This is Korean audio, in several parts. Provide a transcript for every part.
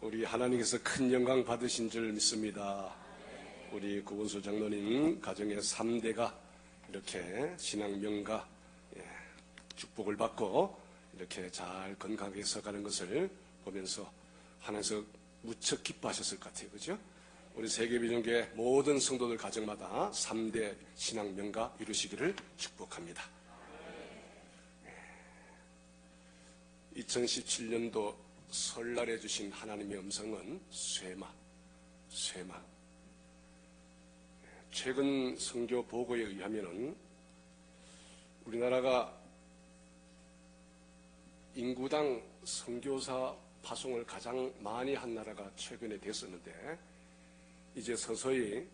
우리 하나님께서 큰 영광 받으신 줄 믿습니다. 우리 구본수 장로님 가정의 3대가 이렇게 신앙 명가 축복을 받고 이렇게 잘 건강하게 서가는 것을 보면서 하나님께서 무척 기뻐하셨을 것 같아요. 그죠? 우리 세계비전교회 모든 성도들 가정마다 3대 신앙 명가 이루시기를 축복합니다. 2017년도 설날에 주신 하나님의 음성은 쇠마. 최근 선교 보고에 의하면 우리나라가 인구당 선교사 파송을 가장 많이 한 나라가 최근에 됐었는데 이제 서서히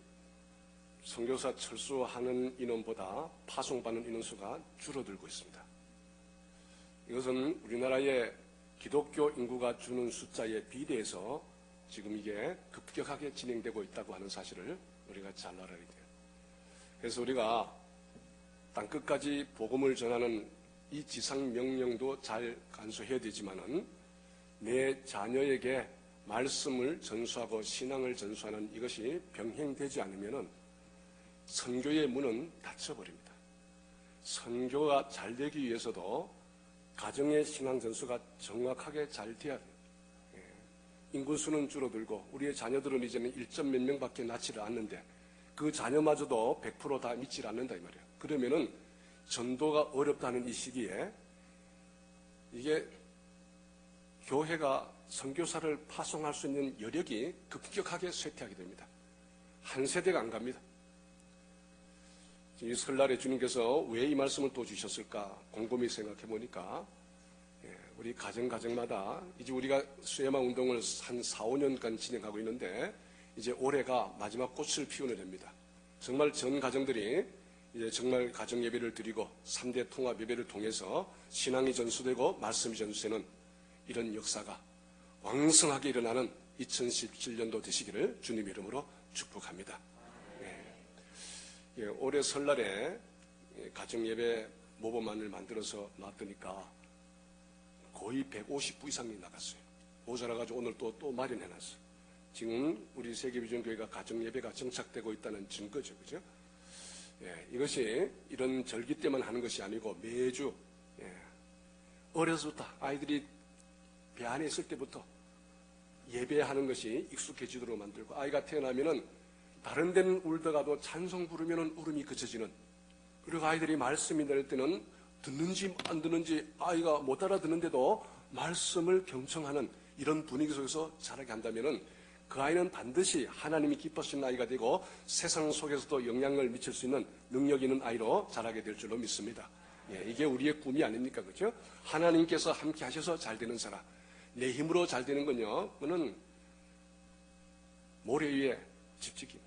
선교사 철수하는 인원보다 파송받는 인원수가 줄어들고 있습니다. 이것은 우리나라의 기독교 인구가 주는 숫자에 비례해서 지금 이게 급격하게 진행되고 있다고 하는 사실을 우리가 잘 알아야 돼요. 그래서 우리가 땅끝까지 복음을 전하는 이 지상 명령도 잘 간수해야 되지만은 내 자녀에게 말씀을 전수하고 신앙을 전수하는 이것이 병행되지 않으면은 선교의 문은 닫혀버립니다. 선교가 잘 되기 위해서도 가정의 신앙 전수가 정확하게 잘 돼야 돼요. 인구수는 줄어들고 우리의 자녀들은 이제는 1점 몇 명밖에 낳지를 않는데 그 자녀마저도 100% 다 믿질 않는다 이 말이에요. 그러면은 전도가 어렵다는 이 시기에 이게 교회가 선교사를 파송할 수 있는 여력이 급격하게 쇠퇴하게 됩니다. 한 세대가 안 갑니다. 이 설날에 주님께서 왜 이 말씀을 또 주셨을까 곰곰이 생각해 보니까 우리 가정마다 이제 우리가 수혜마 운동을 한 4, 5년간 진행하고 있는데 이제 올해가 마지막 꽃을 피우는 해입니다. 정말 전 가정들이 이제 정말 가정 예배를 드리고 3대 통합 예배를 통해서 신앙이 전수되고 말씀이 전수되는 이런 역사가 왕성하게 일어나는 2017년도 되시기를 주님 이름으로 축복합니다. 올해 설날에 가정 예배 모범안을 만들어서 놨더니까 거의 150부 이상이 나갔어요. 모자라가지고 오늘 또 마련해놨어요. 지금 우리 세계비전교회가 가정 예배가 정착되고 있다는 증거죠, 그죠? 이것이 이런 절기 때만 하는 것이 아니고 매주 어려서부터 아이들이 배 안에 있을 때부터 예배하는 것이 익숙해지도록 만들고 아이가 태어나면은 다른 데는 울다가도 찬송 부르면은 울음이 그쳐지는 그리고 아이들이 말씀이 날 때는 듣는지 안 듣는지 아이가 못 알아듣는데도 말씀을 경청하는 이런 분위기 속에서 자라게 한다면은 그 아이는 반드시 하나님이 기뻐하시는 아이가 되고 세상 속에서도 영향을 미칠 수 있는 능력 있는 아이로 자라게 될 줄로 믿습니다. 이게 우리의 꿈이 아닙니까? 그렇죠? 하나님께서 함께 하셔서 잘 되는 사람. 내 힘으로 잘 되는 건요. 그거는 모래 위에 집지기.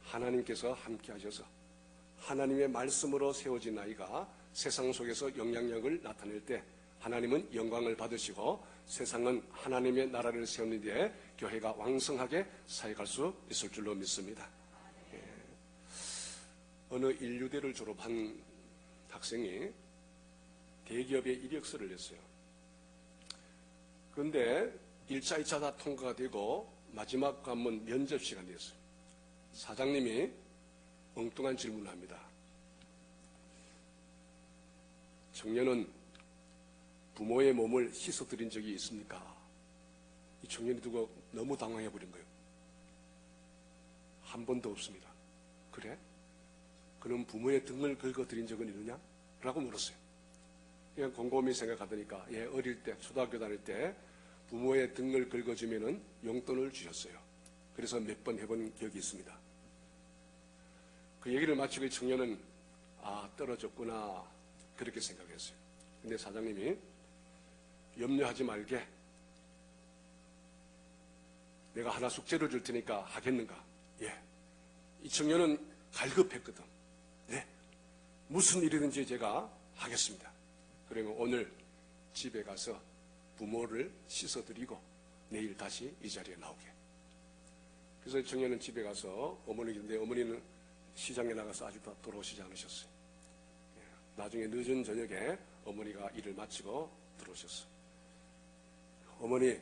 하나님께서 함께 하셔서 하나님의 말씀으로 세워진 아이가 세상 속에서 영향력을 나타낼 때 하나님은 영광을 받으시고 세상은 하나님의 나라를 세우는 데 교회가 왕성하게 사역할 수 있을 줄로 믿습니다. 어느 인류대를 졸업한 학생이 대기업에 이력서를 냈어요. 그런데 1차, 2차 다 통과가 되고 마지막 관문 면접 시간이었어요. 사장님이 엉뚱한 질문을 합니다. 청년은 부모의 몸을 씻어드린 적이 있습니까? 이 청년이 두고 너무 당황해버린 거예요. 한 번도 없습니다. 그래? 그럼 부모의 등을 긁어드린 적은 있느냐? 라고 물었어요. 그냥 곰곰이 생각하더니까 어릴 때 초등학교 다닐 때 부모의 등을 긁어주면은 용돈을 주셨어요. 그래서 몇 번 해본 기억이 있습니다. 그 얘기를 마치고 이 청년은 떨어졌구나 그렇게 생각했어요. 근데 사장님이 염려하지 말게. 내가 하나 숙제를 줄 테니까 하겠는가? 이 청년은 갈급했거든. 네. 무슨 일이든지 제가 하겠습니다. 그러면 오늘 집에 가서 부모를 씻어드리고 내일 다시 이 자리에 나오게. 그래서 청년은 집에 가서 어머니인데 어머니는 시장에 나가서 아직도 돌아오시지 않으셨어요. 나중에 늦은 저녁에 어머니가 일을 마치고 들어오셨어요. 어머니,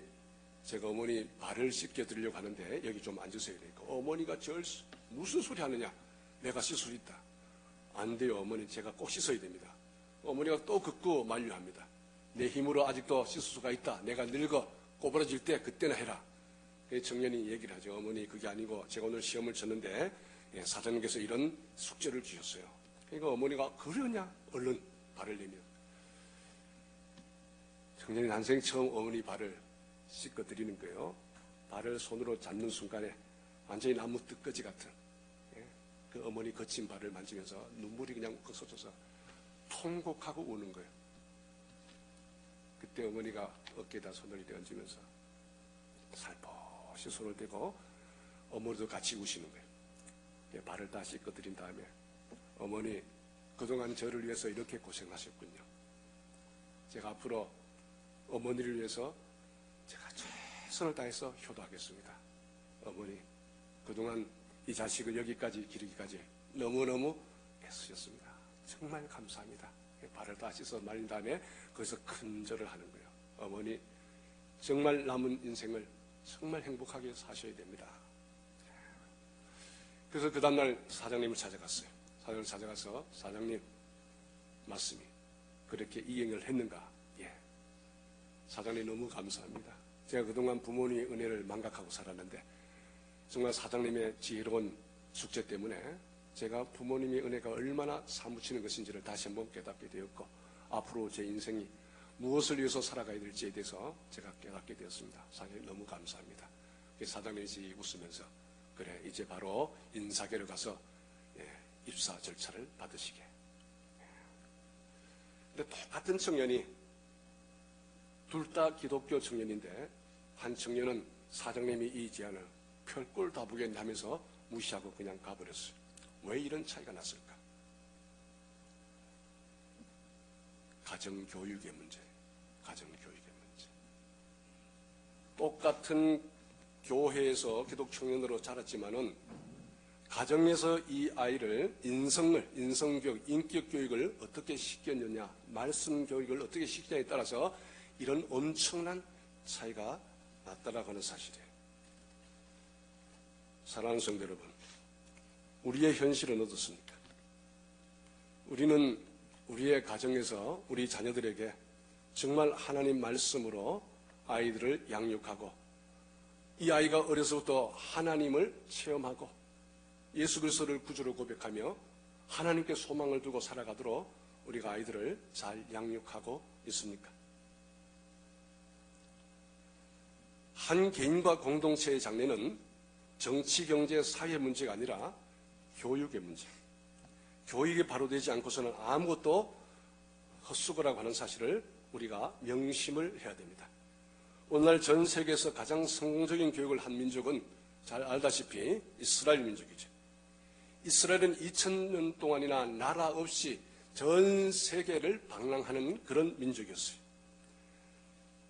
제가 어머니 발을 씻겨 드리려고 하는데 여기 좀 앉으세요. 그러니까 어머니가 무슨 소리 하느냐. 내가 씻을 수 있다. 안 돼요. 어머니 제가 꼭 씻어야 됩니다. 어머니가 또 긋고 만류합니다. 내 힘으로 아직도 씻을 수가 있다. 내가 늙어 꼬부라질 때 그때나 해라. 청년이 얘기를 하죠. 어머니 그게 아니고 제가 오늘 시험을 쳤는데 사장님께서 이런 숙제를 주셨어요. 그러니까 어머니가 그러냐 얼른 발을 내며 청년이 난생 처음 어머니 발을 씻겨 드리는 거예요. 발을 손으로 잡는 순간에 완전히 나무 뜯거지 같은 그 어머니 거친 발을 만지면서 눈물이 그냥 쏟아져서 통곡하고 우는 거예요. 그때 어머니가 어깨에다 손을 얹으면서 살포시 손을 대고 어머니도 같이 우시는 거예요. 발을 다 씻겨드린 다음에 어머니 그동안 저를 위해서 이렇게 고생하셨군요. 제가 앞으로 어머니를 위해서 제가 최선을 다해서 효도하겠습니다. 어머니 그동안 이 자식을 여기까지 기르기까지 너무너무 애쓰셨습니다. 정말 감사합니다. 발을 다 씻어 말린 다음에 거기서 큰 절을 하는 거예요. 어머니 정말 남은 인생을 정말 행복하게 사셔야 됩니다. 그래서 그 다음날 사장님을 찾아갔어요. 사장님을 찾아가서 사장님 말씀이 그렇게 이행을 했는가? 예. 사장님 너무 감사합니다. 제가 그동안 부모님의 은혜를 망각하고 살았는데 정말 사장님의 지혜로운 숙제 때문에 제가 부모님의 은혜가 얼마나 사무치는 것인지를 다시 한번 깨닫게 되었고 앞으로 제 인생이 무엇을 위해서 살아가야 될지에 대해서 제가 깨닫게 되었습니다. 사장님 너무 감사합니다. 사장님이 웃으면서 그래 이제 바로 인사계로 가서 입사 절차를 받으시게. 근데 똑같은 청년이 둘 다 기독교 청년인데 한 청년은 사장님이 이 제안을 별꼴 다 보겠다면서 무시하고 그냥 가버렸어요. 왜 이런 차이가 났을까? 가정교육의 문제, 가정교육의 문제. 똑같은 교회에서 기독 청년으로 자랐지만은 가정에서 이 아이를 인성교육, 인격교육을 어떻게 시켰느냐, 말씀 교육을 어떻게 시키냐에 따라서 이런 엄청난 차이가 났다라고 하는 사실이에요. 사랑하는 성도 여러분, 우리의 현실은 어떻습니까? 우리는 우리의 가정에서 우리 자녀들에게 정말 하나님 말씀으로 아이들을 양육하고 이 아이가 어려서부터 하나님을 체험하고 예수 그리스도를 구주로 고백하며 하나님께 소망을 두고 살아가도록 우리가 아이들을 잘 양육하고 있습니까? 한 개인과 공동체의 장래는 정치, 경제, 사회 문제가 아니라 교육의 문제. 교육이 바로 되지 않고서는 아무것도 헛수고라고 하는 사실을 우리가 명심을 해야 됩니다. 오늘날 전 세계에서 가장 성공적인 교육을 한 민족은 잘 알다시피 이스라엘 민족이죠. 이스라엘은 2000년 동안이나 나라 없이 전 세계를 방랑하는 그런 민족이었어요.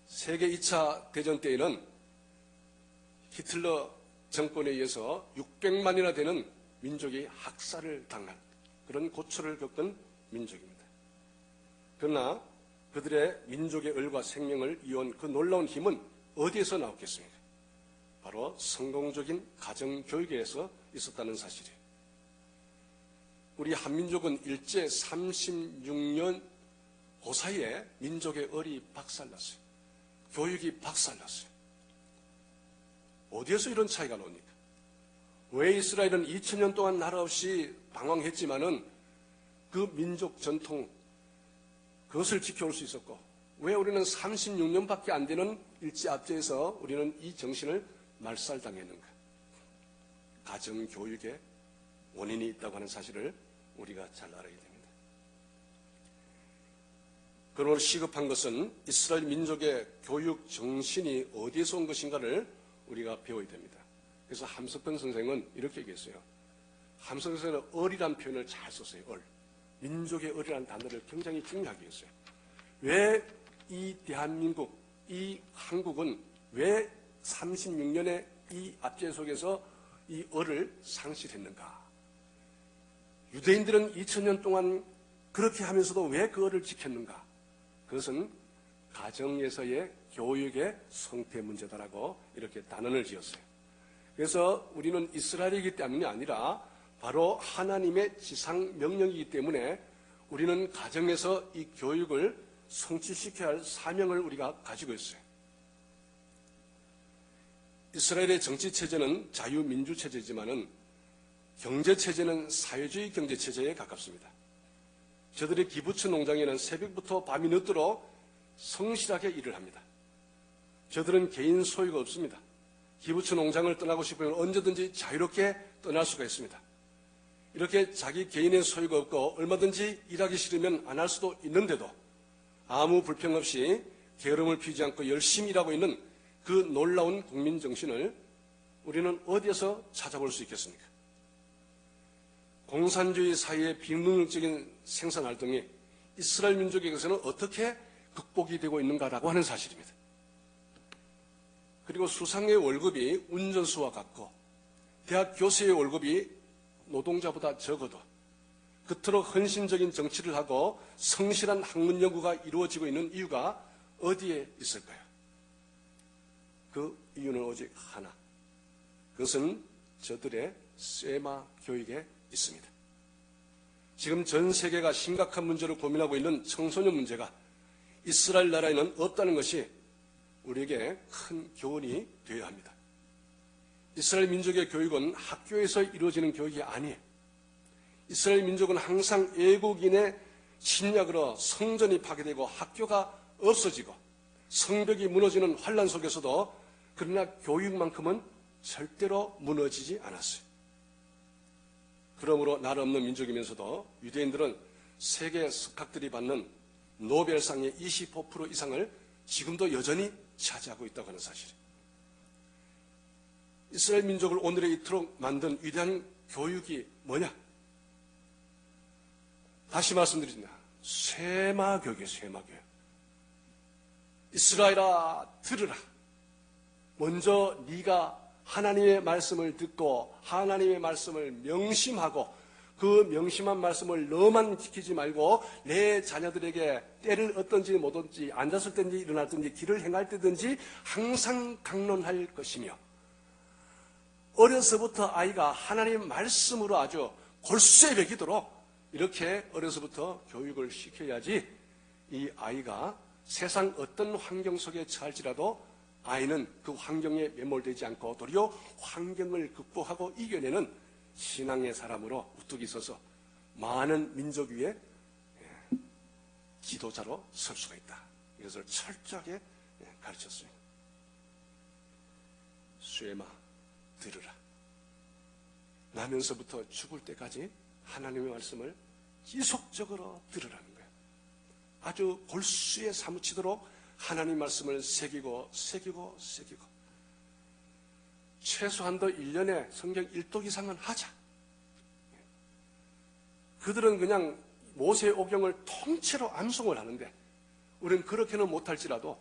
세계 2차 대전 때에는 히틀러 정권에 의해서 600만이나 되는 민족이 학살을 당한 그런 고초를 겪은 민족입니다. 그러나 그들의 민족의 을과 생명을 이어온 그 놀라운 힘은 어디에서 나왔겠습니까? 바로 성공적인 가정교육에서 있었다는 사실이에요. 우리 한민족은 일제 36년 그 사이에 민족의 을이 박살났어요. 교육이 박살났어요. 어디에서 이런 차이가 나옵니까? 왜 이스라엘은 2000년 동안 나라 없이 방황했지만은 그 민족 전통 그것을 지켜올 수 있었고 왜 우리는 36년밖에 안 되는 일제 압제에서 우리는 이 정신을 말살당했는가? 가정교육에 원인이 있다고 하는 사실을 우리가 잘 알아야 됩니다. 그러므로 시급한 것은 이스라엘 민족의 교육 정신이 어디에서 온 것인가를 우리가 배워야 됩니다. 그래서 함석헌 선생은 이렇게 얘기했어요. 함석헌 선생은 을이라는 표현을 잘 썼어요. 을. 민족의 을이라는 단어를 굉장히 중요하게 했어요. 왜 이 대한민국, 이 한국은 왜 36년의 이 압제 속에서 이 을을 상실했는가? 유대인들은 2000년 동안 그렇게 하면서도 왜 그 을을 지켰는가? 그것은 가정에서의 교육의 성패 문제다라고 이렇게 단언을 지었어요. 그래서 우리는 이스라엘이기 때문이 아니라 바로 하나님의 지상 명령이기 때문에 우리는 가정에서 이 교육을 성취시켜야 할 사명을 우리가 가지고 있어요. 이스라엘의 정치체제는 자유민주체제지만은 경제체제는 사회주의 경제체제에 가깝습니다. 저들의 기부처 농장에는 새벽부터 밤이 늦도록 성실하게 일을 합니다. 저들은 개인 소유가 없습니다. 기부처 농장을 떠나고 싶으면 언제든지 자유롭게 떠날 수가 있습니다. 이렇게 자기 개인의 소유가 없고 얼마든지 일하기 싫으면 안 할 수도 있는데도 아무 불평 없이 게으름을 피우지 않고 열심히 일하고 있는 그 놀라운 국민 정신을 우리는 어디에서 찾아볼 수 있겠습니까? 공산주의 사회의 비능력적인 생산활동이 이스라엘 민족에게서는 어떻게 극복이 되고 있는가라고 하는 사실입니다. 그리고 수상의 월급이 운전수와 같고 대학 교수의 월급이 노동자보다 적어도 그토록 헌신적인 정치를 하고 성실한 학문 연구가 이루어지고 있는 이유가 어디에 있을까요? 그 이유는 오직 하나. 그것은 저들의 쇠마 교육에 있습니다. 지금 전 세계가 심각한 문제로 고민하고 있는 청소년 문제가 이스라엘 나라에는 없다는 것이 우리에게 큰 교훈이 되어야 합니다. 이스라엘 민족의 교육은 학교에서 이루어지는 교육이 아니에요. 이스라엘 민족은 항상 애국인의 침략으로 성전이 파괴되고 학교가 없어지고 성벽이 무너지는 환란 속에서도 그러나 교육만큼은 절대로 무너지지 않았어요. 그러므로 나라 없는 민족이면서도 유대인들은 세계 석학들이 받는 노벨상의 25% 이상을 지금도 여전히 차지하고 있다고 하는 사실이에요. 이스라엘 민족을 오늘에 이토록 만든 위대한 교육이 뭐냐? 다시 말씀드립니다. 쇠마 교육이에요. 쇠마 교육. 이스라엘아 들으라. 먼저 네가 하나님의 말씀을 듣고 하나님의 말씀을 명심하고 그 명심한 말씀을 너만 지키지 말고 내 자녀들에게 때를 얻든지 못든지 앉았을 때든지 일어났든지 길을 행할 때든지 항상 강론할 것이며 어려서부터 아이가 하나님의 말씀으로 아주 골수에 배기도록 이렇게 어려서부터 교육을 시켜야지 이 아이가 세상 어떤 환경 속에 처할지라도 아이는 그 환경에 매몰되지 않고 도리어 환경을 극복하고 이겨내는 신앙의 사람으로 우뚝 있어서 많은 민족 위에 지도자로 설 수가 있다. 이것을 철저하게 가르쳤습니다. 쇠마 들으라. 나면서부터 죽을 때까지 하나님의 말씀을 지속적으로 들으라는 거예요. 아주 골수에 사무치도록 하나님 말씀을 새기고 최소한도 1년에 성경 1독 이상은 하자. 그들은 그냥 모세의 오경을 통째로 암송을 하는데 우리는 그렇게는 못할지라도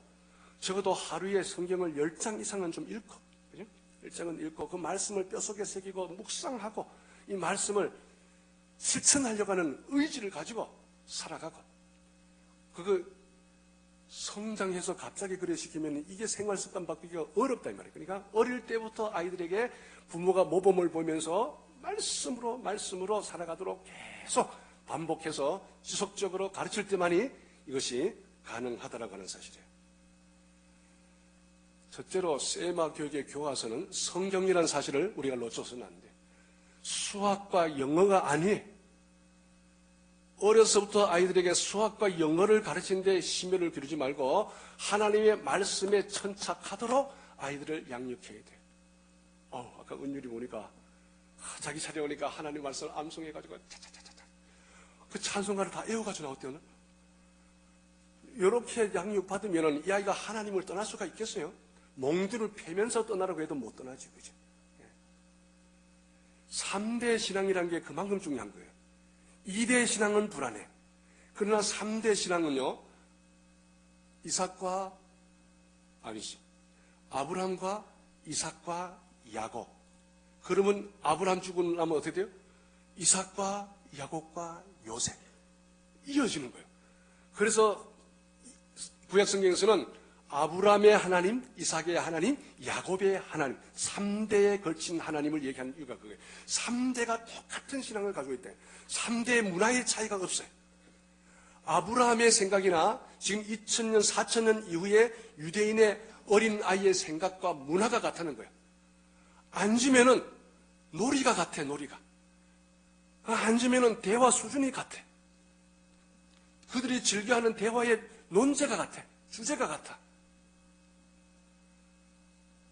적어도 하루에 성경을 10장 이상은 좀 읽고 1장은 읽고 그 말씀을 뼈속에 새기고 묵상하고 이 말씀을 실천하려고 하는 의지를 가지고 살아가고 그거 성장해서 갑자기 그래 시키면 이게 생활습관 바꾸기가 어렵다 이 말이에요. 그러니까 어릴 때부터 아이들에게 부모가 모범을 보면서 말씀으로 살아가도록 계속 반복해서 지속적으로 가르칠 때만이 이것이 가능하다라고 하는 사실이에요. 첫째로 쇠마 교육의 교과서는 성경이라는 사실을 우리가 놓쳐서는 안 돼요. 수학과 영어가 아니에요. 어려서부터 아이들에게 수학과 영어를 가르치는 데 심혈을 기르지 말고 하나님의 말씀에 천착하도록 아이들을 양육해야 돼요. 아까 은율이 보니까 자기 차례 오니까 하나님 말씀을 암송해가지고 차차차차 그 찬송가를 다 외워가지고 나왔대요. 이렇게 양육받으면 이 아이가 하나님을 떠날 수가 있겠어요? 몽두를 패면서 떠나라고 해도 못 떠나지, 그죠? 3대 신앙이라는 게 그만큼 중요한 거예요. 2대 신앙은 불안해. 그러나 3대 신앙은요, 아브람과 이삭과 야곱. 그러면 아브람 죽고 나면 어떻게 돼요? 이삭과 야곱과 요셉. 이어지는 거예요. 그래서 구약성경에서는 아브라함의 하나님, 이삭의 하나님, 야곱의 하나님, 3대에 걸친 하나님을 얘기하는 이유가 그거예요. 3대가 똑같은 신앙을 가지고 있대. 3대의 문화의 차이가 없어요. 아브라함의 생각이나 지금 2000년, 4000년 이후에 유대인의 어린 아이의 생각과 문화가 같다는 거예요. 앉으면은 놀이가 같아, 놀이가. 앉으면은 대화 수준이 같아. 그들이 즐겨하는 대화의 논제가 같아. 주제가 같아.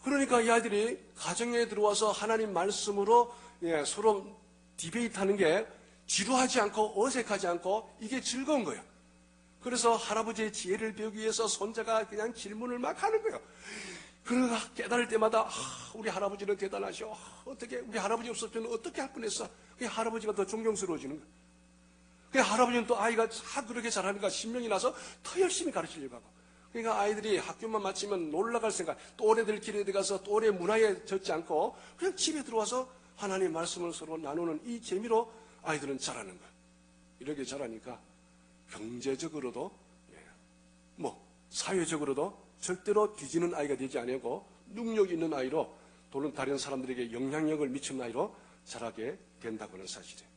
그러니까 이 아이들이 가정에 들어와서 하나님 말씀으로 서로 디베이트하는 게 지루하지 않고 어색하지 않고 이게 즐거운 거예요. 그래서 할아버지의 지혜를 배우기 위해서 손자가 그냥 질문을 막 하는 거예요. 그러다 깨달을 때마다 우리 할아버지는 대단하셔. 어떻게 우리 할아버지 없었으면 어떻게 할 뻔했어. 할아버지가 더 존경스러워지는 거예요. 할아버지는 또 아이가 그렇게 잘하니까 신명이 나서 더 열심히 가르치려고 하고. 그러니까 아이들이 학교만 마치면 놀러갈 생각, 또래들끼리 들어가서 또래 문화에 젖지 않고 그냥 집에 들어와서 하나님의 말씀을 서로 나누는 이 재미로 아이들은 자라는 거예요. 이렇게 자라니까 경제적으로도 사회적으로도 절대로 뒤지는 아이가 되지 아니고 능력 있는 아이로 또는 다른 사람들에게 영향력을 미치는 아이로 자라게 된다고는 사실이에요.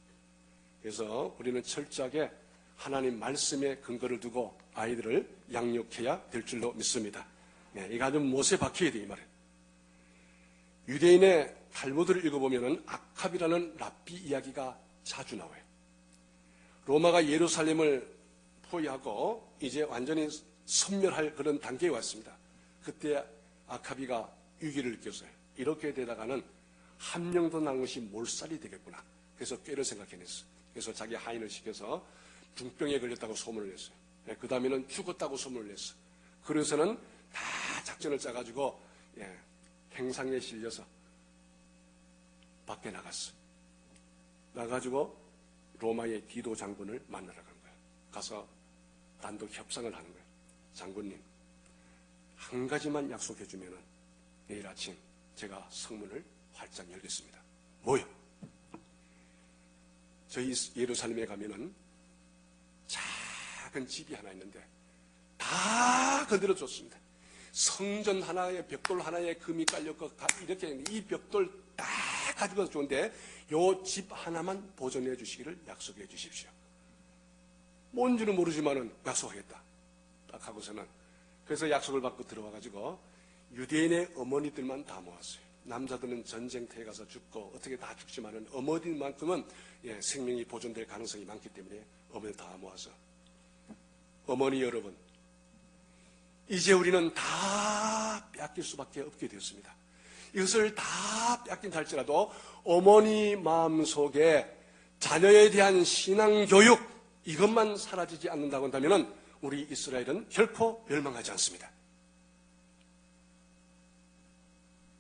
그래서 우리는 철저하게 하나님 말씀에 근거를 두고 아이들을 양육해야 될 줄로 믿습니다. 이거 아주 못에 박혀야 돼, 이 말이에요. 유대인의 탈무드를 읽어보면 아캅이라는 랍비 이야기가 자주 나와요. 로마가 예루살렘을 포위하고 이제 완전히 섬멸할 그런 단계에 왔습니다. 그때 아캅이가 위기를 느꼈어요. 이렇게 되다가는 한 명도 남은 것이 몰살이 되겠구나. 그래서 꾀를 생각해냈어요. 그래서 자기 하인을 시켜서 중병에 걸렸다고 소문을 냈어요. 그 다음에는 죽었다고 소문을 냈어요. 그래서는 다 작전을 짜가지고 행상에 실려서 밖에 나갔어요. 나가지고 로마의 디도 장군을 만나러 간 거예요. 가서 단독 협상을 하는 거예요. 장군님, 한 가지만 약속해 주면은 내일 아침 제가 성문을 활짝 열겠습니다. 뭐요? 저희 예루살렘에 가면은 작은 집이 하나 있는데 다 건드려 줬습니다. 성전 하나에 벽돌 하나에 금이 깔렸고 이렇게 이 벽돌 다 가지고 좋은데 요 집 하나만 보존해 주시기를 약속해 주십시오. 뭔지는 모르지만은 약속하겠다. 딱 하고서는 그래서 약속을 받고 들어와가지고 유대인의 어머니들만 다 모았어요. 남자들은 전쟁터에 가서 죽고 어떻게 다 죽지만은 어머니만큼은 생명이 보존될 가능성이 많기 때문에 어머니 다 모아서 어머니 여러분, 이제 우리는 다 뺏길 수밖에 없게 되었습니다. 이것을 다 뺏긴다 할지라도 어머니 마음속에 자녀에 대한 신앙교육 이것만 사라지지 않는다고 한다면 우리 이스라엘은 결코 멸망하지 않습니다.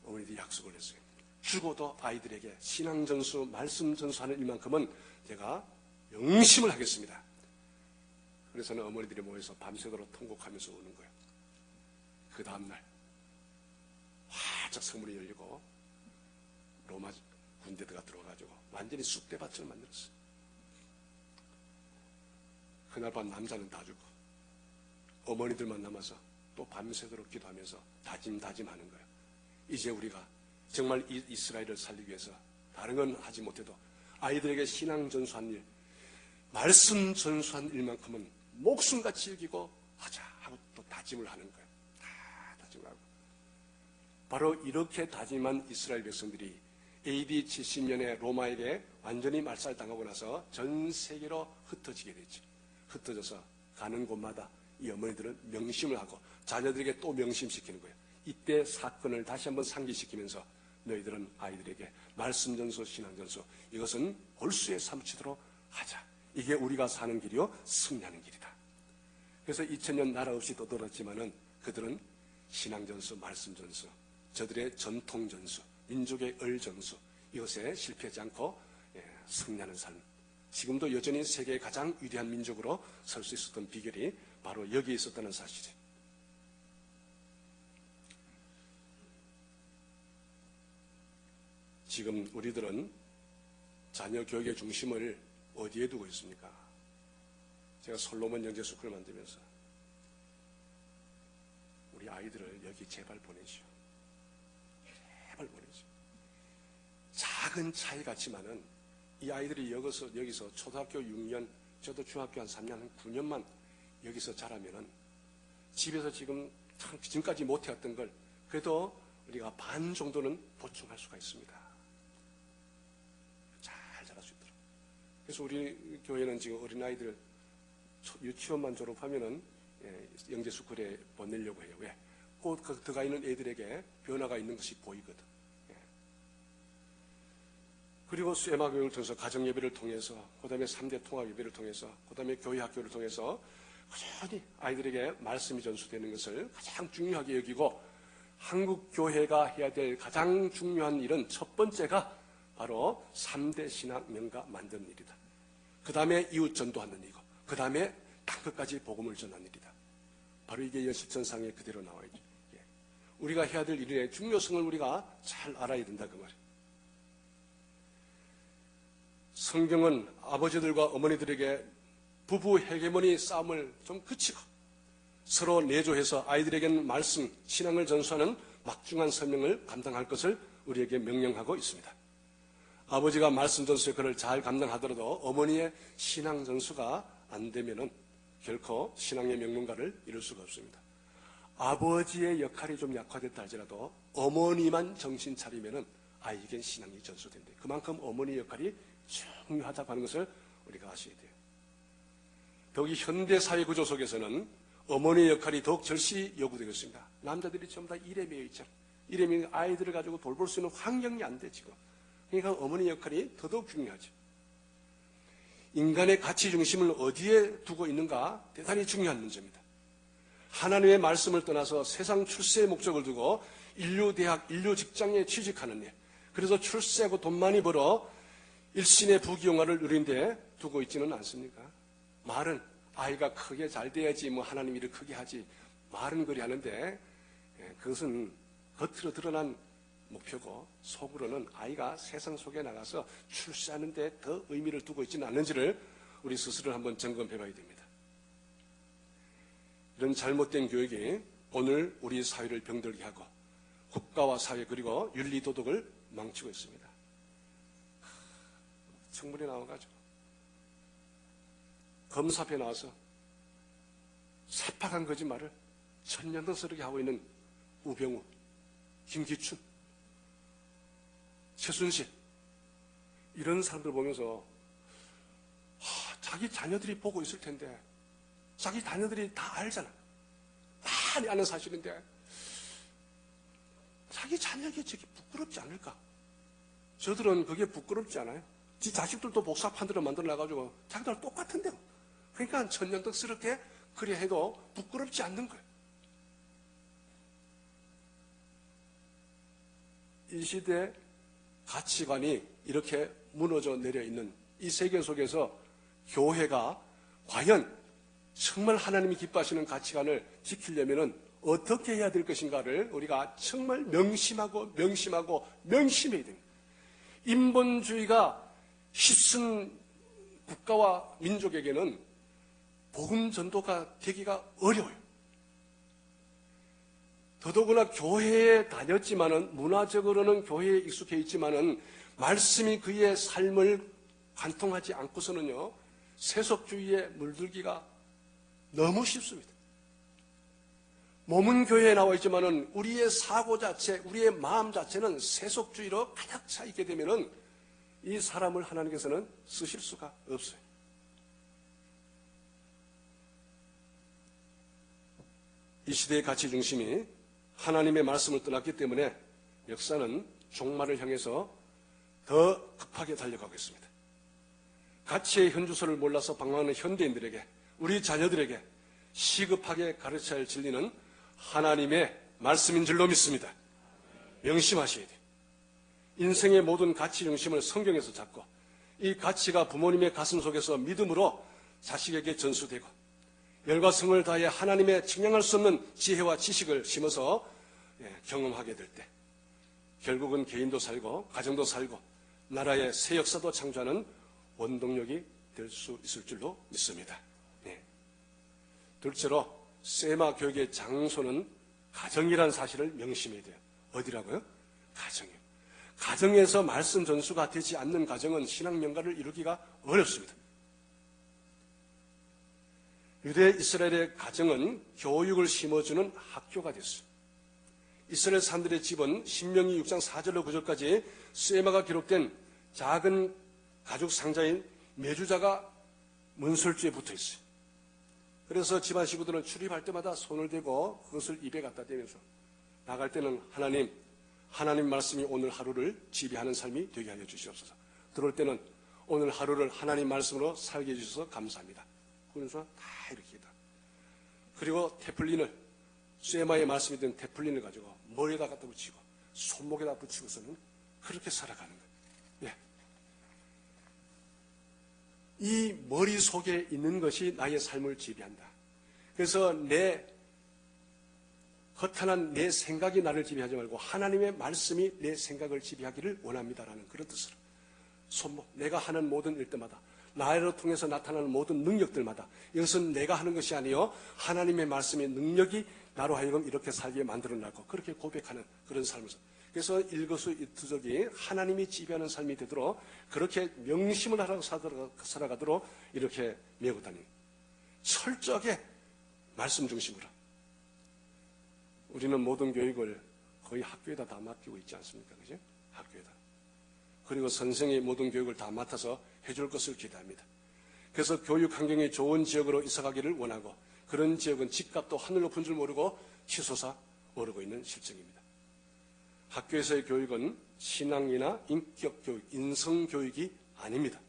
어머니들이 약속을 했어요. 죽어도 아이들에게 신앙전수, 말씀전수하는 일만큼은 제가 명심을 하겠습니다. 그래서는 어머니들이 모여서 밤새도록 통곡하면서 우는 거예요. 그 다음날 활짝 성문이 열리고 로마 군대가 들어와가지고 완전히 쑥대밭을 만들었어요. 그날 밤 남자는 다 죽고 어머니들만 남아서 또 밤새도록 기도하면서 다짐하는 거예요. 이제 우리가 정말 이스라엘을 살리기 위해서 다른 건 하지 못해도 아이들에게 신앙 전수한 일, 말씀 전수한 일만큼은 목숨같이 여기고 하자 하고 또 다짐을 하는 거예요. 다 다짐하고. 바로 이렇게 다짐한 이스라엘 백성들이 AD 70년에 로마에게 완전히 말살당하고 나서 전 세계로 흩어지게 됐죠. 흩어져서 가는 곳마다 이 어머니들은 명심을 하고 자녀들에게 또 명심시키는 거예요. 이때 사건을 다시 한번 상기시키면서 너희들은 아이들에게 말씀 전수, 신앙 전수 이것은 골수에 삼치도록 하자. 이게 우리가 사는 길이요 승리하는 길이다. 그래서 2000년 나라 없이 떠돌았지만은 그들은 신앙 전수, 말씀 전수, 저들의 전통 전수, 민족의 전수 이것에 실패하지 않고 승리하는 삶. 지금도 여전히 세계의 가장 위대한 민족으로 설 수 있었던 비결이 바로 여기에 있었다는 사실이에요. 지금 우리들은 자녀 교육의 중심을 어디에 두고 있습니까? 제가 솔로몬 영재 스쿨을 만들면서 우리 아이들을 여기 제발 보내시오. 제발 보내시오. 작은 차이 같지만은 이 아이들이 여기서 초등학교 6년, 저도 중학교 한 3년, 한 9년만 여기서 자라면은 집에서 지금까지 못해왔던 걸 그래도 우리가 반 정도는 보충할 수가 있습니다. 잘 자랄 수 있도록. 그래서 우리 교회는 지금 어린아이들 유치원만 졸업하면은 영재스쿨에 보내려고 해요. 왜? 곧 들어가 있는 애들에게 변화가 있는 것이 보이거든. 그리고 쇠마 교육을 통해서 가정예배를 통해서 그다음에 3대 통합예배를 통해서 그다음에 교회 학교를 통해서 꾸준히 아이들에게 말씀이 전수되는 것을 가장 중요하게 여기고 한국 교회가 해야 될 가장 중요한 일은 첫 번째가 바로 3대 신학 명가 만드는 일이다. 그 다음에 이웃 전도하는 일이고 그 다음에 땅끝까지 복음을 전하는 일이다. 바로 이게 연실전상에 그대로 나와 있죠. 우리가 해야 될 일의 중요성을 우리가 잘 알아야 된다 그 말이에요. 성경은 아버지들과 어머니들에게 부부 헤게모니 싸움을 좀 그치고 서로 내조해서 아이들에게는 말씀, 신앙을 전수하는 막중한 사명을 감당할 것을 우리에게 명령하고 있습니다. 아버지가 말씀 전수에 그를 잘 감당하더라도 어머니의 신앙 전수가 안 되면은 결코 신앙의 명문가를 이룰 수가 없습니다. 아버지의 역할이 좀 약화됐다 할지라도 어머니만 정신 차리면은 아이에겐 신앙이 전수된대. 그만큼 어머니 역할이 중요하다고 하는 것을 우리가 아셔야 돼요. 더욱이 현대 사회 구조 속에서는 어머니의 역할이 더욱 절시 요구되고 있습니다. 남자들이 전부 다 일에 매여 있잖아요. 일에 매여 아이들을 가지고 돌볼 수 있는 환경이 안 돼 지금. 그러니까 어머니 역할이 더더욱 중요하죠. 인간의 가치 중심을 어디에 두고 있는가 대단히 중요한 문제입니다. 하나님의 말씀을 떠나서 세상 출세의 목적을 두고 인류 대학, 인류 직장에 취직하는 일, 그래서 출세하고 돈 많이 벌어 일신의 부귀영화를 누린 데 두고 있지는 않습니까? 말은 아이가 크게 잘 돼야지 뭐 하나님 일을 크게 하지 말은 그리 하는데 그것은 겉으로 드러난 목표고 속으로는 아이가 세상 속에 나가서 출세하는 데 더 의미를 두고 있지는 않는지를 우리 스스로 한번 점검해 봐야 됩니다. 이런 잘못된 교육이 오늘 우리 사회를 병들게 하고 국가와 사회 그리고 윤리도덕을 망치고 있습니다. 청문회 나와가지고 검사 앞에 나와서 새파란 거짓말을 천년덕스럽게 하고 있는 우병우, 김기춘, 최순실 이런 사람들 보면서 자기 자녀들이 보고 있을 텐데 자기 자녀들이 다 알잖아. 많이 아는 사실인데 자기 자녀에게 저게 부끄럽지 않을까? 저들은 그게 부끄럽지 않아요. 지 자식들도 복사판들을 만들어놔가지고 자기들 똑같은데요. 그러니까 천년덕스럽게 그래 해도 부끄럽지 않는 거예요. 이 시대 가치관이 이렇게 무너져 내려 있는 이 세계 속에서 교회가 과연 정말 하나님이 기뻐하시는 가치관을 지키려면 어떻게 해야 될 것인가를 우리가 정말 명심해야 됩니다. 인본주의가 휩쓴 국가와 민족에게는 복음 전도가 되기가 어려워요. 더더구나 교회에 다녔지만은 문화적으로는 교회에 익숙해 있지만은 말씀이 그의 삶을 관통하지 않고서는요 세속주의에 물들기가 너무 쉽습니다. 몸은 교회에 나와 있지만은 우리의 사고 자체, 우리의 마음 자체는 세속주의로 가득 차 있게 되면은 이 사람을 하나님께서는 쓰실 수가 없어요. 이 시대의 가치 중심이 하나님의 말씀을 떠났기 때문에 역사는 종말을 향해서 더 급하게 달려가고 있습니다. 가치의 현주소를 몰라서 방황하는 현대인들에게, 우리 자녀들에게 시급하게 가르쳐야 할 진리는 하나님의 말씀인 줄로 믿습니다. 명심하셔야 돼요. 인생의 모든 가치 중심을 성경에서 잡고 이 가치가 부모님의 가슴 속에서 믿음으로 자식에게 전수되고 열과 성을 다해 하나님의 측량할 수 없는 지혜와 지식을 심어서 경험하게 될 때 결국은 개인도 살고 가정도 살고 나라의 새 역사도 창조하는 원동력이 될 수 있을 줄로 믿습니다. 둘째로 세마 교육의 장소는 가정이란 사실을 명심해야 돼요. 어디라고요? 가정이요. 가정에서 말씀 전수가 되지 않는 가정은 신앙 명가를 이루기가 어렵습니다. 유대 이스라엘의 가정은 교육을 심어주는 학교가 됐어요. 이스라엘 사람들의 집은 신명기 6장 4절로 9절까지 쇠마가 기록된 작은 가죽 상자인 메주자가 문설주에 붙어 있어요. 그래서 집안 식구들은 출입할 때마다 손을 대고 그것을 입에 갖다 대면서 나갈 때는 하나님 말씀이 오늘 하루를 지배하는 삶이 되게 하여 주시옵소서. 들어올 때는 오늘 하루를 하나님 말씀으로 살게 해주셔서 감사합니다. 그러면서 다 이렇게 했다. 그리고 테플린을, 쇠마의 말씀이 된 테플린을 가지고 머리에다 갖다 붙이고 손목에다 붙이고서는 그렇게 살아가는 거예요. 예. 이 머릿속에 있는 것이 나의 삶을 지배한다. 그래서 허탄한 내 생각이 나를 지배하지 말고 하나님의 말씀이 내 생각을 지배하기를 원합니다라는 그런 뜻으로 손목, 내가 하는 모든 일 때마다 나를 통해서 나타나는 모든 능력들마다 이것은 내가 하는 것이 아니요 하나님의 말씀의 능력이 나로 하여금 이렇게 살게 만들어놨고 그렇게 고백하는 그런 삶에서 그래서 일거수일투족이 하나님이 지배하는 삶이 되도록 그렇게 명심을 하라고 살아가도록 이렇게 메고 다니는 철저하게 말씀 중심으로 우리는 모든 교육을 거의 학교에다 다 맡기고 있지 않습니까? 그죠? 학교에다. 그리고 선생이 모든 교육을 다 맡아서 해줄 것을 기대합니다. 그래서 교육 환경이 좋은 지역으로 이사가기를 원하고 그런 지역은 집값도 하늘 높은 줄 모르고 치솟아 오르고 있는 실정입니다. 학교에서의 교육은 신앙이나 인격교육, 인성교육이 아닙니다.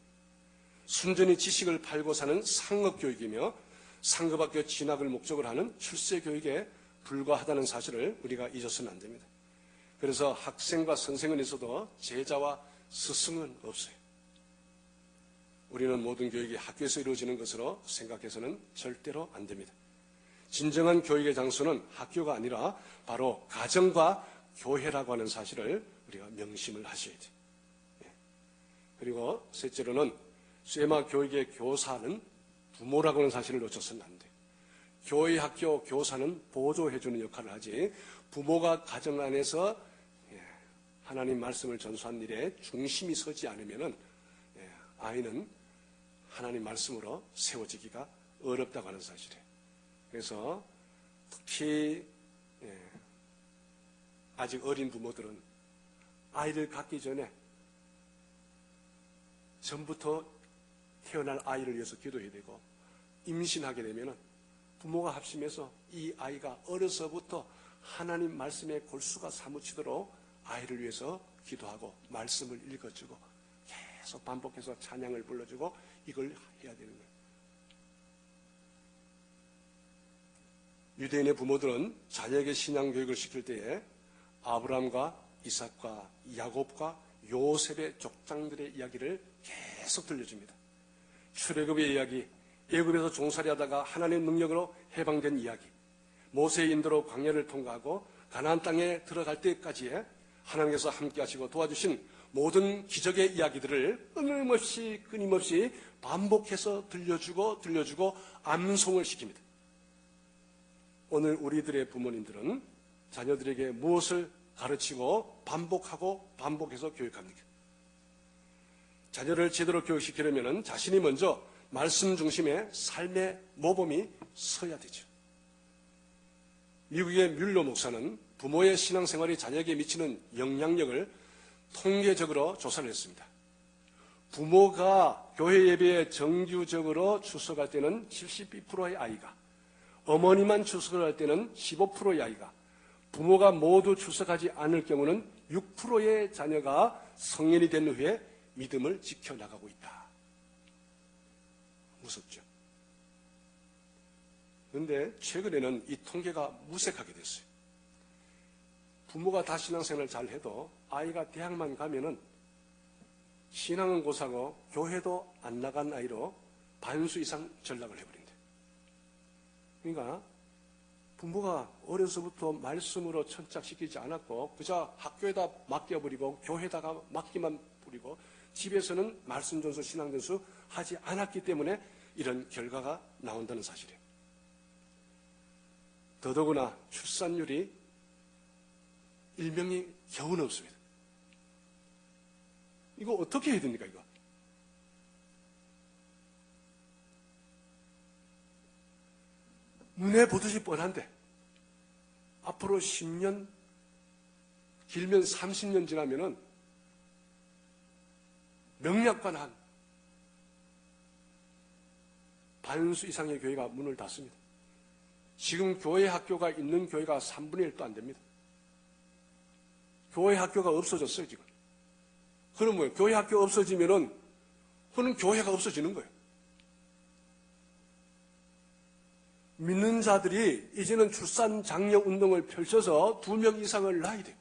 순전히 지식을 팔고 사는 상업교육이며 상급학교 진학을 목적으로 하는 출세교육에 불과하다는 사실을 우리가 잊어서는 안 됩니다. 그래서 학생과 선생은 있어도 제자와 스승은 없어요. 우리는 모든 교육이 학교에서 이루어지는 것으로 생각해서는 절대로 안 됩니다. 진정한 교육의 장소는 학교가 아니라 바로 가정과 교회라고 하는 사실을 우리가 명심을 하셔야 돼요. 그리고 셋째로는 쇠마 교육의 교사는 부모라고 하는 사실을 놓쳐서는 안 돼요. 교회, 학교, 교사는 보조해주는 역할을 하지 부모가 가정 안에서 하나님 말씀을 전수한 일에 중심이 서지 않으면 아이는 하나님 말씀으로 세워지기가 어렵다고 하는 사실이에요. 그래서 특히 아직 어린 부모들은 아이를 갖기 전에 전부터 태어날 아이를 위해서 기도해야 되고 임신하게 되면 부모가 합심해서 이 아이가 어려서부터 하나님 말씀에 골수가 사무치도록 아이를 위해서 기도하고 말씀을 읽어주고 계속 반복해서 찬양을 불러주고 이걸 해야 되는 거예요. 유대인의 부모들은 자녀에게 신앙교육을 시킬 때에 아브라함과 이삭과 야곱과 요셉의 족장들의 이야기를 계속 들려줍니다. 출애굽의 이야기, 애굽에서 종살이하다가 하나님의 능력으로 해방된 이야기, 모세의 인도로 광야를 통과하고 가나안 땅에 들어갈 때까지의 하나님께서 함께 하시고 도와주신 모든 기적의 이야기들을 끊임없이 반복해서 들려주고 암송을 시킵니다. 오늘 우리들의 부모님들은 자녀들에게 무엇을 가르치고 반복해서 교육합니까? 자녀를 제대로 교육시키려면 자신이 먼저 말씀 중심의 삶의 모범이 서야 되죠. 미국의 뮬러 목사는 부모의 신앙생활이 자녀에게 미치는 영향력을 통계적으로 조사를 했습니다. 부모가 교회 예배에 정규적으로 출석할 때는 72%의 아이가, 어머니만 출석을 할 때는 15%의 아이가, 부모가 모두 출석하지 않을 경우는 6%의 자녀가 성인이 된 후에 믿음을 지켜나가고 있다. 무섭죠. 그런데 최근에는 이 통계가 무색하게 됐어요. 부모가 다 신앙생활을 잘 해도 아이가 대학만 가면은 신앙은 고사고 교회도 안 나간 아이로 반수 이상 전락을 해버린대. 그러니까 부모가 어려서부터 말씀으로 천착시키지 않았고 그저 학교에다 맡겨버리고 교회에다가 맡기만 버리고 집에서는 말씀 전수, 신앙 전수 하지 않았기 때문에 이런 결과가 나온다는 사실이에요. 더더구나 출산율이 1명이 겨우 넘습니다. 이거 어떻게 해야 됩니까, 이거? 눈에 보듯이 뻔한데 앞으로 10년, 길면 30년 지나면은 명약관한 반수 이상의 교회가 문을 닫습니다. 지금 교회 학교가 있는 교회가 3분의 1도 안 됩니다. 교회 학교가 없어졌어요, 지금. 그럼 뭐예요? 교회 학교 없어지면은 그는 교회가 없어지는 거예요. 믿는 자들이 이제는 출산 장려 운동을 펼쳐서 2명 이상을 낳아야 돼요.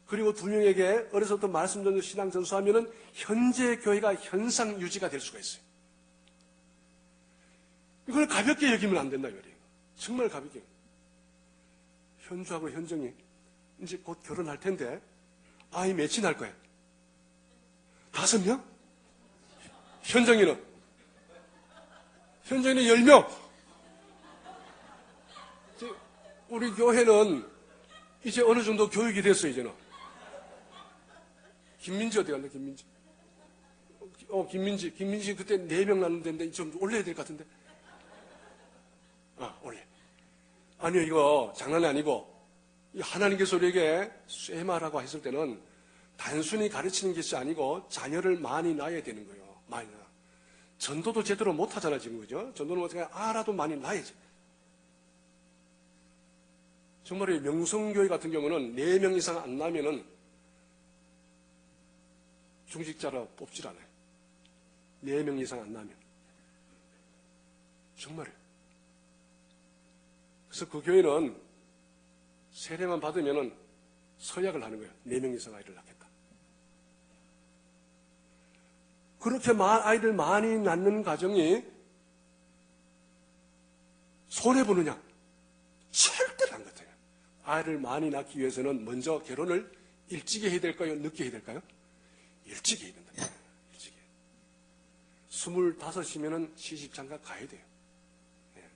그리고 2명에게 어려서부터 말씀 전도 신앙 전수하면은 현재 교회가 현상 유지가 될 수가 있어요. 이걸 가볍게 여기면 안 된다, 이거예요. 정말 가볍게. 현주하고 현정이 이제 곧 결혼할 텐데 아이 몇이 날 거예요? 5명? 현정이는 10명. 우리 교회는 이제 어느 정도 교육이 됐어요, 이제는. 김민지 어디 갔나, 김민지? 김민지 그때 4명 낳는데 좀 올려야 될 것 같은데. 올려. 아니요, 이거 장난이 아니고, 하나님께서 우리에게 쇠마라고 했을 때는 단순히 가르치는 것이 아니고 자녀를 많이 낳아야 되는 거예요. 많이 낳아. 전도도 제대로 못 하잖아, 지금, 그죠? 전도는 어떻게 알아도 많이 낳아야지. 정말 명성교회 같은 경우는 4명 이상 안 나면은 중직자로 뽑질 않아요. 4명 이상 안 나면. 정말이에요. 그래서 그 교회는 세례만 받으면은 서약을 하는 거예요. 4명 이상 아이를 낳겠다. 그렇게 아이를 많이 낳는 가정이 손해보느냐? 절대로 안 같아요. 아이를 많이 낳기 위해서는 먼저 결혼을 일찍 해야 될까요? 늦게 해야 될까요? 일찍 해야 된다. 일찍 해야. 25이면은 시집장가 가야 돼요. 네.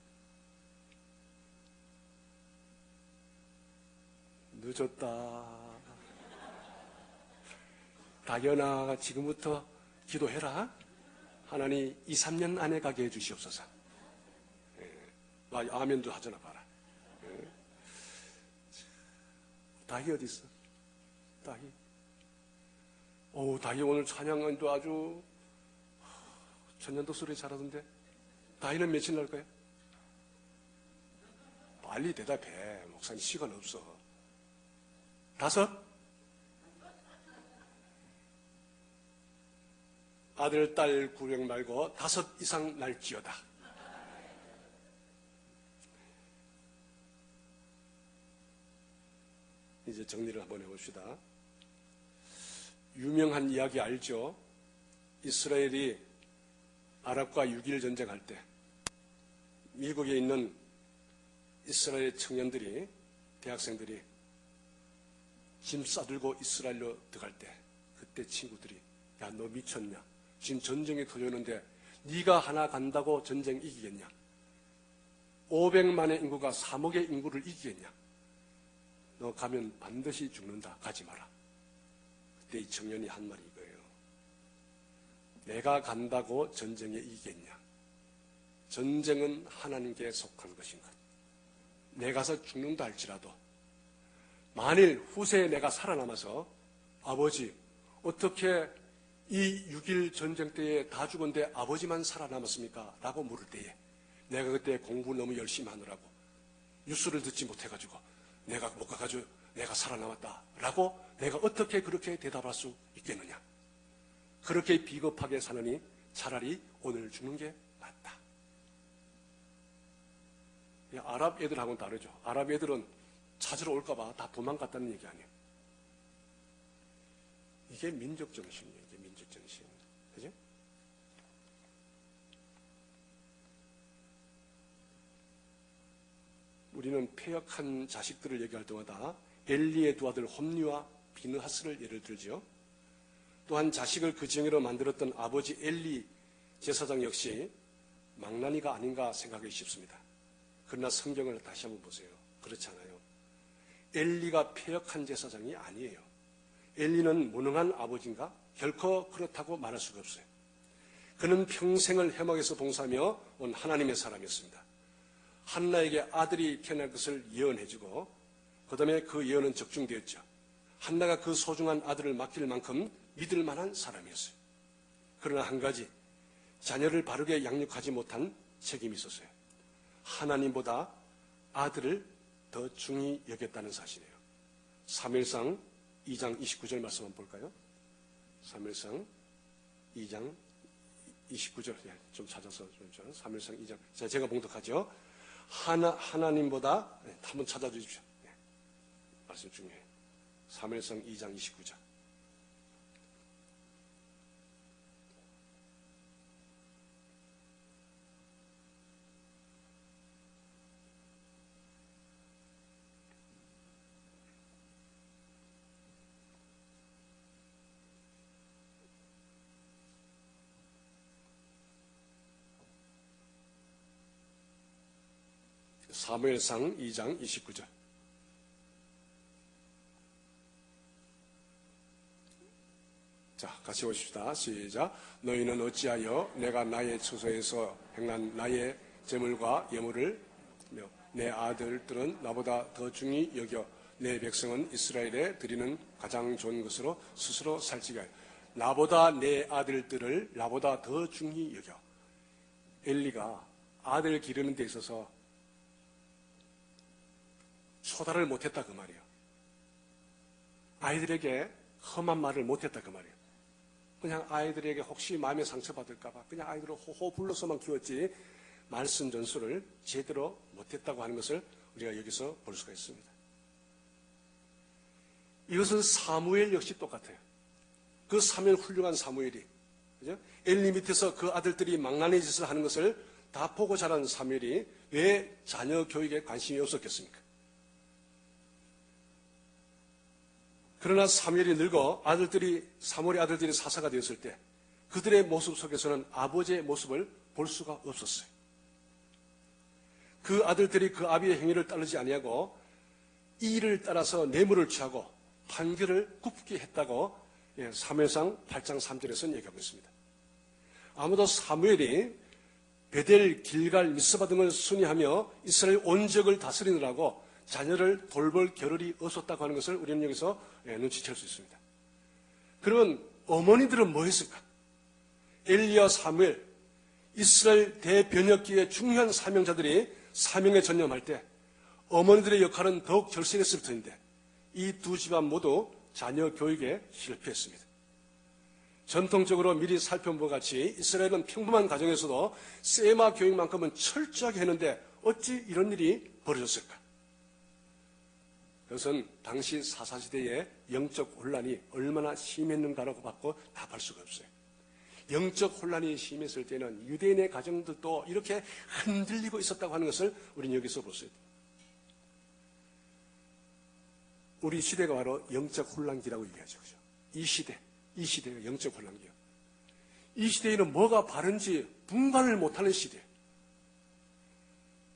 늦었다. 다연아, 지금부터 기도해라. 하나님 2, 3년 안에 가게 해주시옵소서. 아멘도 하잖아, 봐라. 다희 어디 있어? 다희. 다희 오늘 찬양도 아주 천년도 소리 잘하던데. 다희는 며칠 날 거야? 빨리 대답해. 목사님 시간 없어. 5? 아들, 딸 구령 말고 5 이상 날지어다. 이제 정리를 한번 해봅시다. 유명한 이야기 알죠? 이스라엘이 아랍과 6.1 전쟁할 때 미국에 있는 이스라엘 청년들이, 대학생들이 짐 싸들고 이스라엘로 들어갈 때 그때 친구들이 야, 너 미쳤냐? 지금 전쟁이 터졌는데 네가 하나 간다고 전쟁 이기겠냐? 500만의 인구가 3억의 인구를 이기겠냐? 너 가면 반드시 죽는다. 가지 마라. 그때 이 청년이 한 말이 이거예요. 내가 간다고 전쟁에 이기겠냐? 전쟁은 하나님께 속한 것인가? 내가 가서 죽는다 할지라도 만일 후세에 내가 살아남아서 아버지 어떻게 이 6.1 전쟁 때에 다 죽었는데 아버지만 살아남았습니까? 라고 물을 때에 내가 그때 공부 너무 열심히 하느라고 뉴스를 듣지 못해가지고 내가 못 가가지고 내가 살아남았다 라고 내가 어떻게 그렇게 대답할 수 있겠느냐. 그렇게 비겁하게 사느니 차라리 오늘 죽는 게 낫다. 아랍 애들하고는 다르죠. 아랍 애들은 찾으러 올까봐 다 도망갔다는 얘기 아니에요. 이게 민족 정신이에요. 이게 민족 정신. 그죠? 우리는 폐역한 자식들을 얘기할 때마다 엘리의 두 아들 홈리와 비느하스를 예를 들죠. 또한 자식을 그 지형으로 만들었던 아버지 엘리 제사장 역시 망나니가 아닌가 생각하기 쉽습니다. 그러나 성경을 다시 한번 보세요. 그렇지 않아요. 엘리가 패역한 제사장이 아니에요. 엘리는 무능한 아버지인가? 결코 그렇다고 말할 수가 없어요. 그는 평생을 해막에서 봉사하며 온 하나님의 사람이었습니다. 한나에게 아들이 태어날 것을 예언해주고 그 다음에 그 예언은 적중되었죠. 한나가 그 소중한 아들을 맡길 만큼 믿을 만한 사람이었어요. 그러나 한 가지, 자녀를 바르게 양육하지 못한 책임이 있었어요. 하나님보다 아들을 더 중히 여겼다는 사실이에요. 사무엘상 2장 29절 말씀 한번 볼까요? 사무엘상 2장 29절 좀 찾아서 좀 사무엘상 2장 제가 봉독하죠. 하나님보다 한번 찾아주십시오. 말씀 중요해요. 사무엘상 2장 29절. 사무엘상 2장 29절. 자, 같이 보십시다. 시작. 너희는 어찌하여 내가 나의 처소에서 행한 나의 재물과 예물을 내 아들들은 나보다 더 중히 여겨 내 백성은 이스라엘에 드리는 가장 좋은 것으로 스스로 살찌게 하여 나보다 내 아들들을 나보다 더 중히 여겨. 엘리가 아들 기르는 데 있어서 초달을 못했다 그 말이에요. 아이들에게 험한 말을 못했다 그 말이에요. 그냥 아이들에게 혹시 마음에 상처받을까봐 그냥 아이들을 호호 불러서만 키웠지 말씀 전수를 제대로 못했다고 하는 것을 우리가 여기서 볼 수가 있습니다. 이것은 사무엘 역시 똑같아요. 그 사무엘 훌륭한 사무엘이 그죠? 엘리 밑에서 그 아들들이 망나니 짓을 하는 것을 다 보고 자란 사무엘이 왜 자녀 교육에 관심이 없었겠습니까? 그러나 사무엘이 늙어 사무엘의 아들들이 사사가 되었을 때 그들의 모습 속에서는 아버지의 모습을 볼 수가 없었어요. 그 아들들이 그 아비의 행위를 따르지 아니하고 이 일을 따라서 뇌물을 취하고 판결을 굽게 했다고 사무엘상 8장 3절에서는 얘기하고 있습니다. 아무도 사무엘이 베델, 길갈, 미스바 등을 순위하며 이스라엘 온 지역을 다스리느라고 자녀를 돌볼 겨를이 없었다고 하는 것을 우리는 여기서 눈치챌 수 있습니다. 그러면 어머니들은 뭐 했을까? 엘리야, 사무엘, 이스라엘 대변혁기의 중요한 사명자들이 사명에 전념할 때 어머니들의 역할은 더욱 결실했을 터인데 이 두 집안 모두 자녀 교육에 실패했습니다. 전통적으로 미리 살펴본 것 같이 이스라엘은 평범한 가정에서도 세마 교육만큼은 철저하게 했는데 어찌 이런 일이 벌어졌을까? 그것은 당시 사사시대의 영적 혼란이 얼마나 심했는가라고 받고 답할 수가 없어요. 영적 혼란이 심했을 때는 유대인의 가정들도 이렇게 흔들리고 있었다고 하는 것을 우리는 여기서 볼 수 있다. 우리 시대가 바로 영적 혼란기라고 얘기하죠. 그죠? 이 시대가 영적 혼란기예요. 이 시대에는 뭐가 바른지 분간을 못하는 시대예요.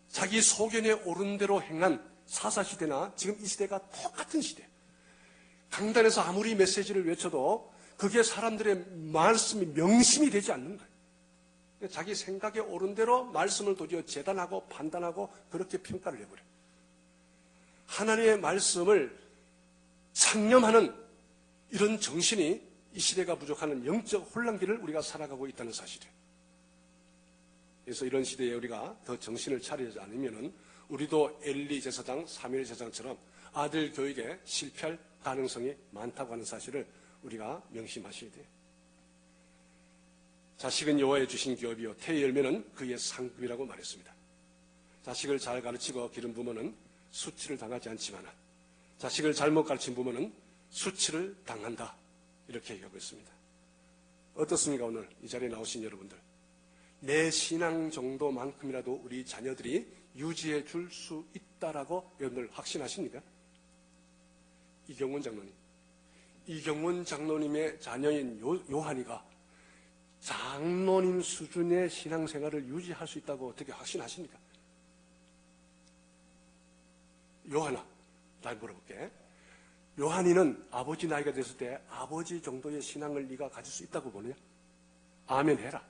자기 소견에 오른 대로 행한 사사시대나 지금 이 시대가 똑같은 시대. 강단에서 아무리 메시지를 외쳐도 그게 사람들의 말씀이 명심이 되지 않는 거예요. 자기 생각에 오른 대로 말씀을 도리어 재단하고 판단하고 그렇게 평가를 해버려요. 하나님의 말씀을 상념하는 이런 정신이 이 시대가 부족하는 영적 혼란기를 우리가 살아가고 있다는 사실이에요. 그래서 이런 시대에 우리가 더 정신을 차리지 않으면은 우리도 엘리 제사장, 사무엘 제사장처럼 아들 교육에 실패할 가능성이 많다고 하는 사실을 우리가 명심하셔야 돼요. 자식은 여호와의 주신 기업이요 태의 열매는 그의 상급이라고 말했습니다. 자식을 잘 가르치고 기른 부모는 수치를 당하지 않지만 자식을 잘못 가르친 부모는 수치를 당한다. 이렇게 얘기하고 있습니다. 어떻습니까? 오늘 이 자리에 나오신 여러분들. 내 신앙 정도만큼이라도 우리 자녀들이 유지해 줄 수 있다라고 여러분들 확신하십니까? 이경원 장로님의 자녀인 요한이가 장로님 수준의 신앙생활을 유지할 수 있다고 어떻게 확신하십니까? 요한아, 날 물어볼게. 요한이는 아버지 나이가 됐을 때 아버지 정도의 신앙을 네가 가질 수 있다고 보느냐? 아멘 해라.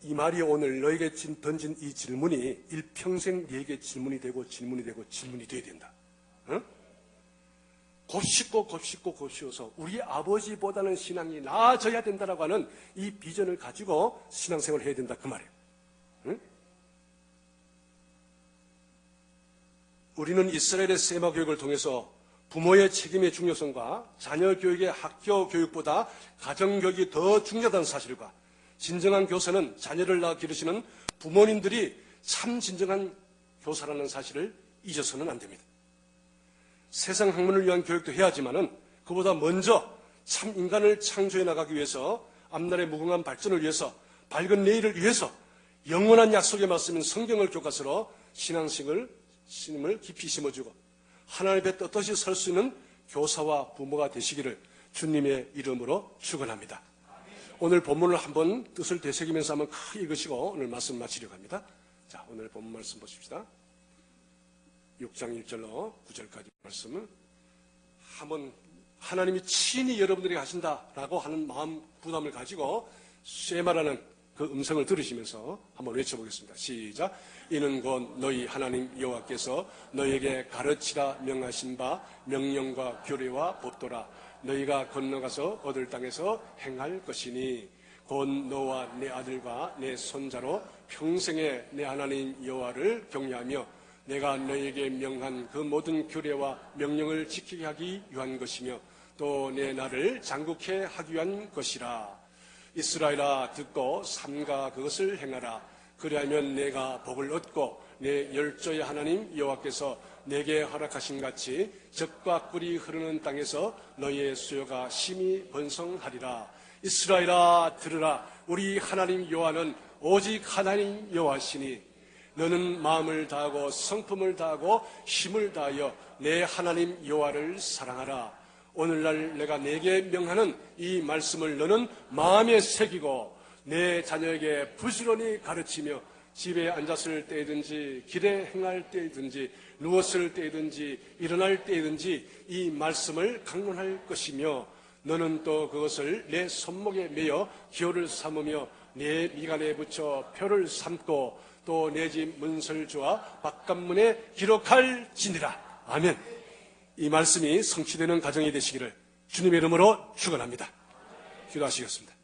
이 말이 오늘 너에게 던진 이 질문이 일평생 네게 질문이 되고 질문이 되고 질문이 돼야 된다. 응? 곱씹고 곱씹고 곱씹어서 우리 아버지보다는 신앙이 나아져야 된다라고 하는 이 비전을 가지고 신앙생활을 해야 된다 그 말이에요. 응? 우리는 이스라엘의 세마 교육을 통해서 부모의 책임의 중요성과 자녀 교육의 학교 교육보다 가정 교육이 더 중요하다는 사실과 진정한 교사는 자녀를 낳아 기르시는 부모님들이 참 진정한 교사라는 사실을 잊어서는 안 됩니다. 세상 학문을 위한 교육도 해야 하지만은 그보다 먼저 참 인간을 창조해 나가기 위해서 앞날의 무궁한 발전을 위해서 밝은 내일을 위해서 영원한 약속의 말씀인 성경을 교과서로 신앙심을 깊이 심어주고 하나님의 떳떳이 설 수 있는 교사와 부모가 되시기를 주님의 이름으로 축원합니다. 오늘 본문을 한번 뜻을 되새기면서 한번 크게 읽으시고 오늘 말씀 마치려고 합니다. 자, 오늘 본문 말씀 보십시다. 6장 1절로 9절까지 말씀을 한번 하나님이 친히 여러분들에게 하신다라고 하는 마음 부담을 가지고 쉐마라는 그 음성을 들으시면서 한번 외쳐보겠습니다. 시작. 이는 곧 너희 하나님 여호와께서 너희에게 가르치라 명하신 바 명령과 규례와 법도라 너희가 건너가서 얻을 땅에서 행할 것이니 곧 너와 내 아들과 내 손자로 평생에 내 하나님 여호와를 경외하며 내가 너희에게 명한 그 모든 규례와 명령을 지키게 하기 위한 것이며 또 내 나를 장국케 하기 위한 것이라. 이스라엘아 듣고 삼가 그것을 행하라. 그리하면 내가 복을 얻고 내 열조의 하나님 여호와께서 내게 허락하신 같이 젖과 꿀이 흐르는 땅에서 너희의 수요가 심히 번성하리라. 이스라엘아 들으라. 우리 하나님 여호와는 오직 하나님 여호와시니 너는 마음을 다하고 성품을 다하고 힘을 다하여 내 하나님 여호와를 사랑하라. 오늘날 내가 내게 명하는 이 말씀을 너는 마음에 새기고 내 자녀에게 부지런히 가르치며 집에 앉았을 때든지 길에 행할 때든지 누웠을 때든지 일어날 때든지 이 말씀을 강론할 것이며 너는 또 그것을 내 손목에 매어 기호를 삼으며 내 미간에 붙여 표를 삼고 또 내 집 문설주와 바깥문에 기록할지니라. 아멘. 이 말씀이 성취되는 가정이 되시기를 주님의 이름으로 축원합니다. 기도하시겠습니다.